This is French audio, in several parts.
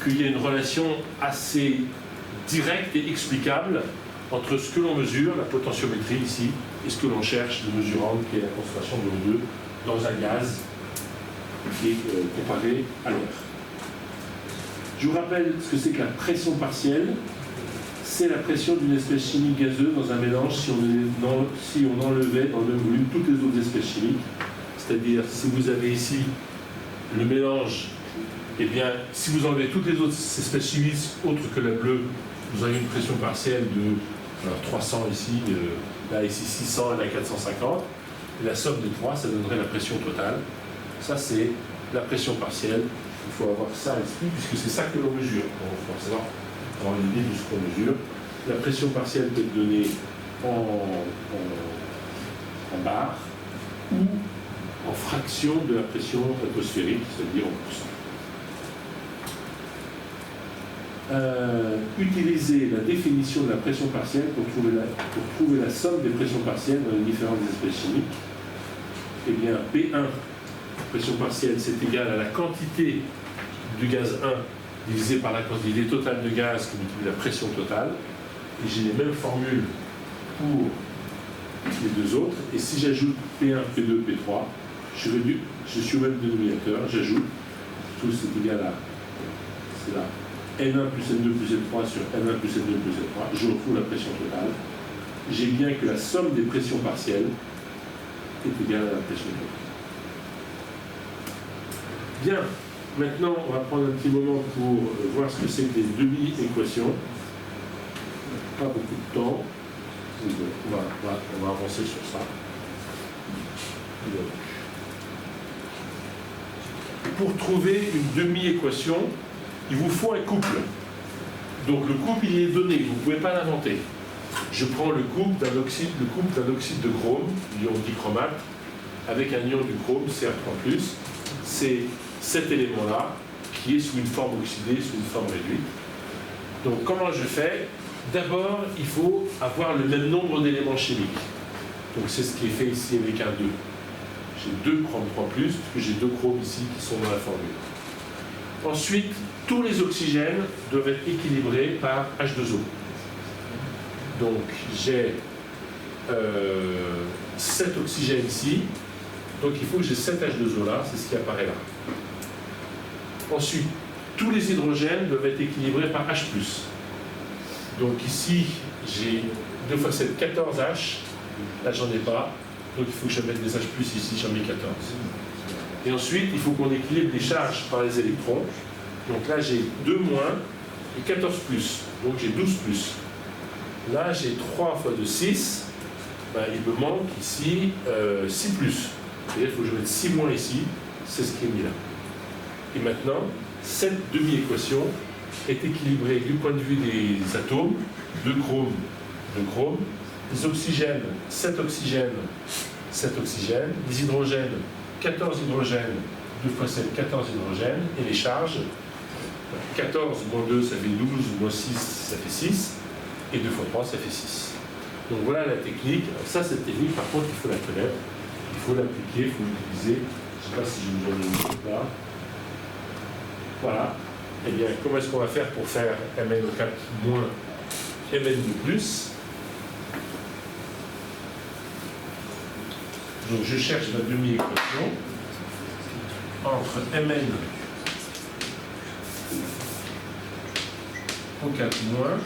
qu'il y a une relation assez directe et explicable entre ce que l'on mesure, la potentiométrie ici, et ce que l'on cherche de mesurant, qui est la concentration de O2 dans un gaz qui est comparé à l'air. Je vous rappelle ce que c'est que la pression partielle. C'est la pression d'une espèce chimique gazeuse dans un mélange si on enlevait dans le même volume toutes les autres espèces chimiques. C'est-à-dire, si vous avez ici le mélange, eh bien, si vous enlevez toutes les autres espèces chimiques autres que la bleue, vous avez une pression partielle de 300 ici, là ici 600 et là 450. Et la somme des trois, ça donnerait la pression totale. Ça, c'est la pression partielle. Il faut avoir ça à l'esprit, puisque c'est ça que l'on mesure. Donc, forcément, avoir une idée de ce qu'on mesure. La pression partielle peut être donnée en bar ou en fraction de la pression atmosphérique, c'est-à-dire en pourcent. Utiliser la définition de la pression partielle pour trouver la somme des pressions partielles dans les différentes espèces chimiques. Eh bien, P1, pression partielle, c'est égal à la quantité du gaz 1 divisé par la quantité totale de gaz qui multiplie la pression totale. Et j'ai les mêmes formules pour les deux autres. Et si j'ajoute P1, P2, P3, je suis au même dénominateur, j'ajoute, tout c'est égal à, c'est là, N1 plus N2 plus N3 sur N1 plus N2 plus N3, je retrouve la pression totale. J'ai bien que la somme des pressions partielles est égale à la pression totale. Bien. Maintenant, on va prendre un petit moment pour voir ce que c'est que les demi-équations. Pas beaucoup de temps. On va avancer sur ça. Donc, pour trouver une demi-équation, il vous faut un couple. Donc le couple, il est donné, vous ne pouvez pas l'inventer. Je prends le couple d'un oxyde de chrome, l'ion dichromate, avec un ion du chrome, Cr3+. C'est cet élément-là qui est sous une forme oxydée, sous une forme réduite. Donc comment je fais? D'abord, il faut avoir le même nombre d'éléments chimiques. Donc c'est ce qui est fait ici avec un 2. J'ai 2 chrome 3+, puisque j'ai 2 chromes ici qui sont dans la formule. Ensuite, tous les oxygènes doivent être équilibrés par H2O. Donc j'ai 7 oxygènes ici, donc il faut que j'ai 7 H2O là, c'est ce qui apparaît là. Ensuite, tous les hydrogènes doivent être équilibrés par H+. Donc ici, j'ai 2 fois 7, 14H. Là, j'en ai pas. Donc il faut que je mette des H+, ici, j'en mets 14. Et ensuite, il faut qu'on équilibre les charges par les électrons. Donc là, j'ai 2- et 14+. Donc j'ai 12+. Là, j'ai 3 fois 2, 6. Ben, il me manque ici 6+. C'est-à-dire qu'il faut que je mette 6- ici. C'est ce qui est mis là. Et maintenant, cette demi-équation est équilibrée du point de vue des atomes, 2 chromes, 2 chromes, des oxygènes, 7 oxygènes, 7 oxygènes, des hydrogènes, 14 hydrogènes, 2 fois 7, 14 hydrogènes, et les charges, 14 moins 2, ça fait 12, moins 6, ça fait 6, et 2 fois 3, ça fait 6. Donc voilà la technique. Alors ça, cette technique, par contre, il faut la connaître, il faut l'appliquer, il faut l'utiliser. Je ne sais pas si je vous donne une chose là. Voilà. Eh bien, comment est-ce qu'on va faire pour faire Mn4 moins Mn2 plus? Donc je cherche ma demi-équation entre Mn au 4 moins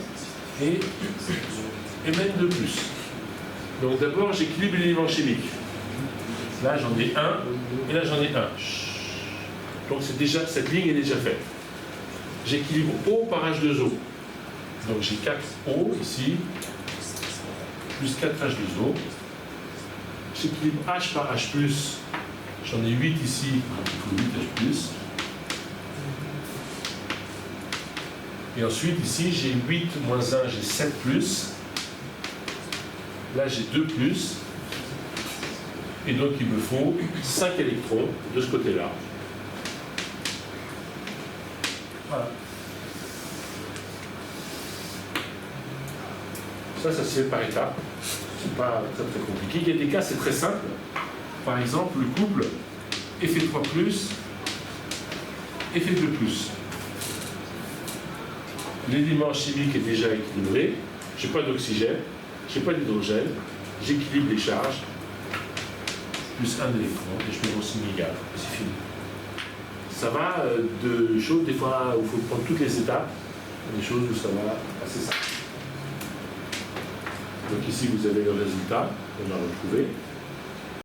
et Mn2 plus. Donc d'abord j'équilibre l'élément chimique. Là j'en ai un et là j'en ai un. Donc c'est déjà, cette ligne est déjà faite. J'équilibre O par H2O. Donc j'ai 4O ici, plus 4H2O. J'équilibre H par H+, j'en ai 8 ici, donc il faut 8H+. Et ensuite ici j'ai 8 moins 1, j'ai 7+. Là j'ai 2+. Et donc il me faut 5 électrons de ce côté-là. Voilà. Ça se fait par étapes. C'est pas très compliqué. Il y a des cas, c'est très simple. Par exemple, le couple Fe3+, Fe2+. l'élément chimique est déjà équilibré, je n'ai pas d'oxygène, je n'ai pas d'hydrogène, j'équilibre les charges, plus un électron, et je mets mon signe égal, et c'est fini. Ça va de choses, des fois, où il faut prendre toutes les étapes, des choses où ça va assez simple. Donc ici, vous avez le résultat qu'on a retrouvé.